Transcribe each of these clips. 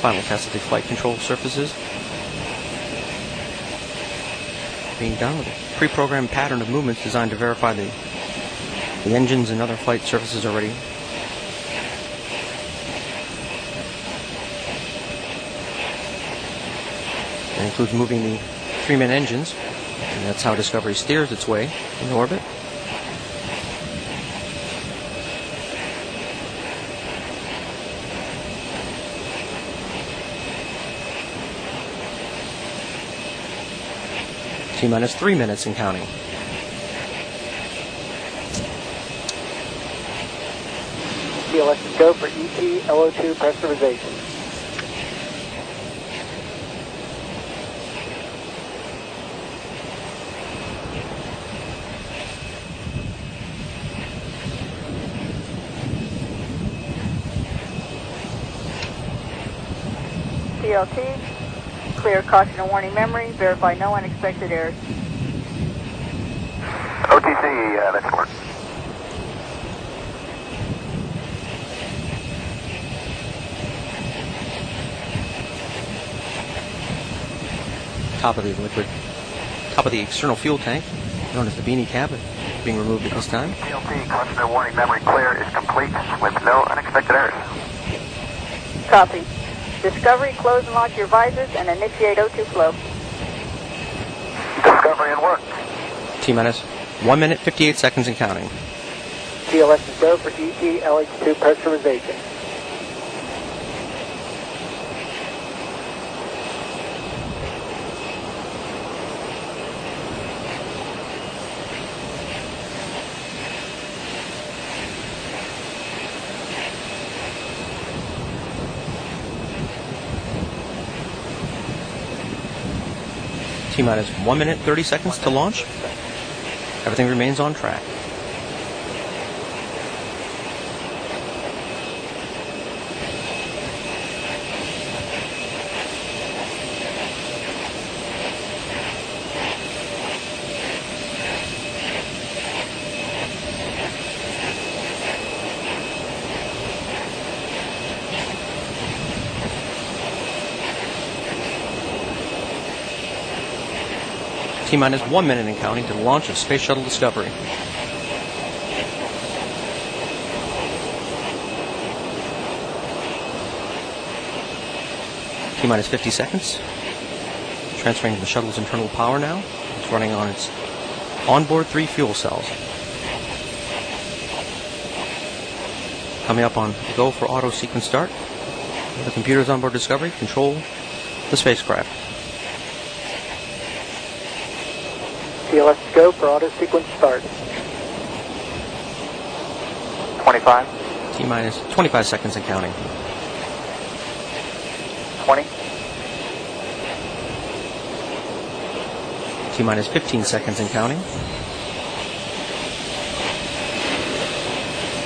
Final test of the flight control surfaces being done with a pre-programmed pattern of movements designed to verify the engines and other flight surfaces are ready. It includes moving the 3-man engines, and that's how Discovery steers its way in orbit. T-minus 3 minutes and counting. TLS is go for ET LO2 pressurization. TLT, clear caution and warning memory, verify no unexpected errors. OTC, that's work. Top of the external fuel tank, known as the beanie cap, being removed at this time. TLT, caution and warning memory clear is complete with no unexpected errors. Copy. Discovery, close and lock your visors and initiate O2 flow. Discovery and work. T-minus 1 minute, 58 seconds and counting. TLS is go for ET LH2 pressurization. T-minus 1 minute, 30 seconds to launch. Everything remains on track. T-minus 1 minute and counting to the launch of Space Shuttle Discovery. T-minus 50 seconds. Transferring the shuttle's internal power now. It's running on its onboard 3 fuel cells. Coming up on go for auto sequence start. The computers on board Discovery control the spacecraft. TLS is go for auto sequence start. 25. T-minus 25 seconds and counting. 20. T-minus 15 seconds and counting.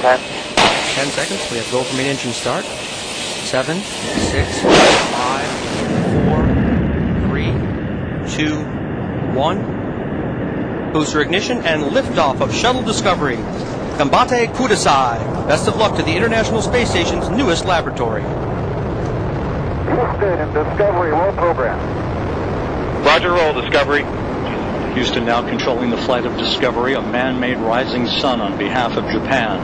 10. 10 seconds. We have go for main engine start. 7, 6, 5, 4, 3, 2, 1. Booster ignition and liftoff of Shuttle Discovery. Combate Kudasai. Best of luck to the International Space Station's newest laboratory. Houston and Discovery, roll program. Roger, roll, Discovery. Houston now controlling the flight of Discovery, a man-made rising sun on behalf of Japan.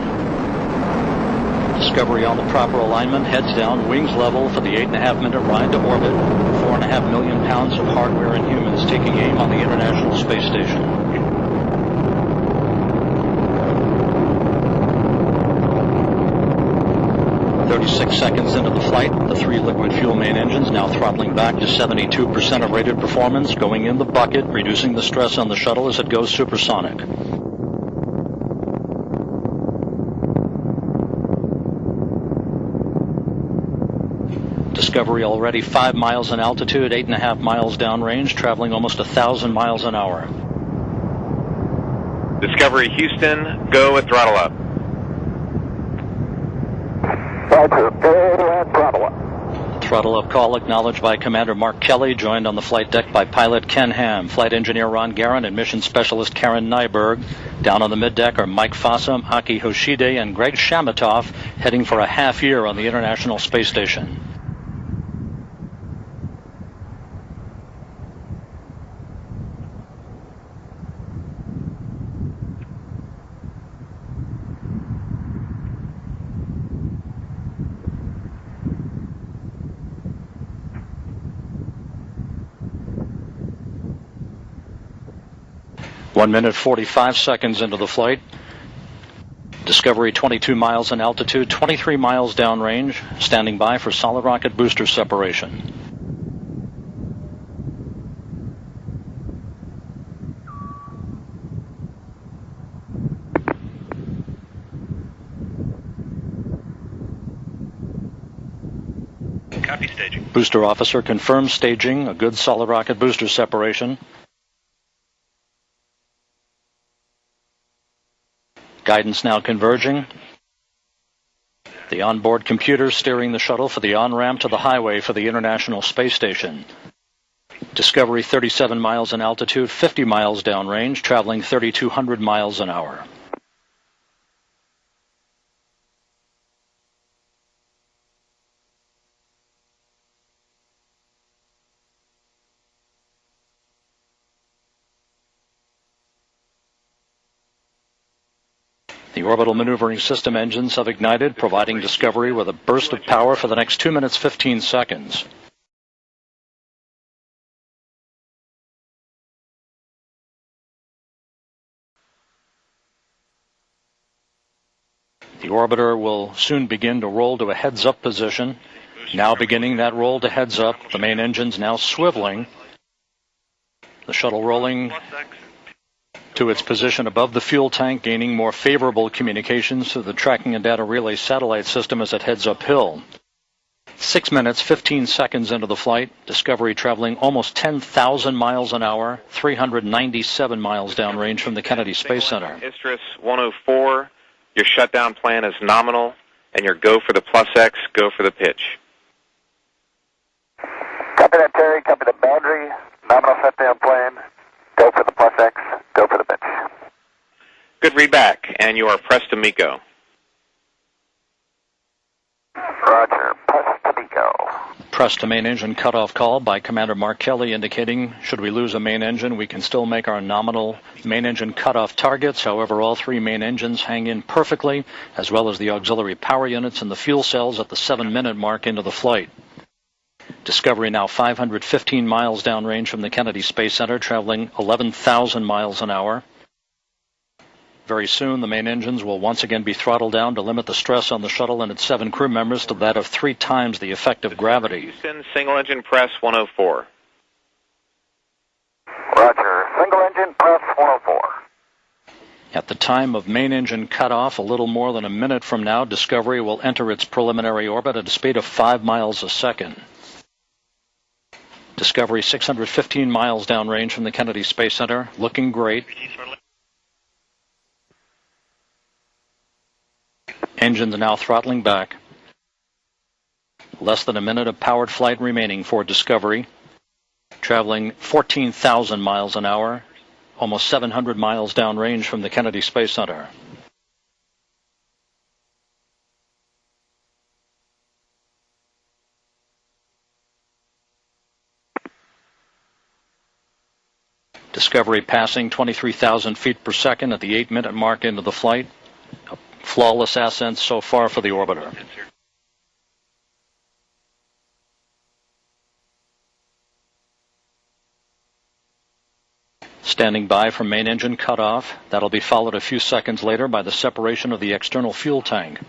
Discovery on the proper alignment, heads down, wings level for the 8.5-minute ride to orbit. 4.5 million pounds of hardware and humans taking aim on the International Space Station. 36 seconds into the flight, the 3 liquid fuel main engines now throttling back to 72% of rated performance, going in the bucket, reducing the stress on the shuttle as it goes supersonic. Discovery already 5 miles in altitude, 8.5 miles downrange, traveling almost 1,000 miles an hour. Discovery Houston, go with throttle up. Roger, go throttle up. Throttle up call acknowledged by Commander Mark Kelly, joined on the flight deck by pilot Ken Ham, flight engineer Ron Guerin, and mission specialist Karen Nyberg. Down on the middeck are Mike Fossum, Aki Hoshide, and Greg Shamatoff, heading for a half year on the International Space Station. 1 minute 45 seconds into the flight. Discovery 22 miles in altitude, 23 miles downrange, standing by for solid rocket booster separation. Copy staging. Booster officer confirms staging, a good solid rocket booster separation. Guidance now converging. The onboard computer steering the shuttle for the on-ramp to the highway for the International Space Station. Discovery 37 miles in altitude, 50 miles downrange, traveling 3,200 miles an hour. The orbital maneuvering system engines have ignited, providing Discovery with a burst of power for the next 2 minutes 15 seconds. The orbiter will soon begin to roll to a heads-up position. Now beginning that roll to heads-up, the main engines now swiveling. The shuttle rolling to its position above the fuel tank, gaining more favorable communications through the tracking and data relay satellite system as it heads uphill. 6 minutes, 15 seconds into the flight, Discovery traveling almost 10,000 miles an hour, 397 miles downrange from the Kennedy Space Center. STS-124, your shutdown plan is nominal, and your go for the plus X, go for the pitch. Copy that, Terry. Copy the boundary. Nominal shutdown plan. Go for the plus X. Go for the pitch. Good read back, and you are pressed to MECO. Roger. Press to MECO. Press to main engine cutoff call by Commander Mark Kelly, indicating should we lose a main engine, we can still make our nominal main engine cutoff targets. However, all three main engines hang in perfectly, as well as the auxiliary power units and the fuel cells at the 7-minute mark into the flight. Discovery now 515 miles downrange from the Kennedy Space Center, traveling 11,000 miles an hour. Very soon, the main engines will once again be throttled down to limit the stress on the shuttle and its 7 crew members to that of 3 times the effective gravity. Houston, single engine press 104. Roger. Single engine press 104. At the time of main engine cutoff, a little more than a minute from now, Discovery will enter its preliminary orbit at a speed of 5 miles a second. Discovery 615 miles downrange from the Kennedy Space Center, looking great. Engines now throttling back. Less than a minute of powered flight remaining for Discovery. Traveling 14,000 miles an hour, almost 700 miles downrange from the Kennedy Space Center. Discovery passing 23,000 feet per second at the 8-minute mark into the flight. A flawless ascent so far for the orbiter. Standing by for main engine cutoff. That'll be followed a few seconds later by the separation of the external fuel tank.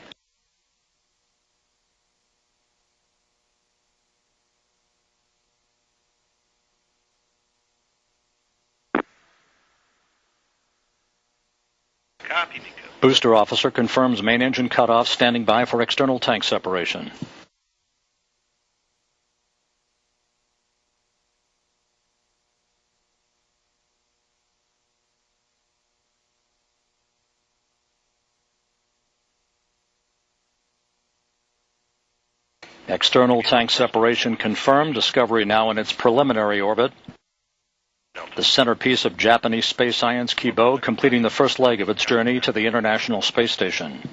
Copy, MECO. Booster officer confirms main engine cutoff, standing by for external tank separation. External tank separation confirmed. Discovery now in its preliminary orbit. The centerpiece of Japanese space science, Kibo, completing the first leg of its journey to the International Space Station.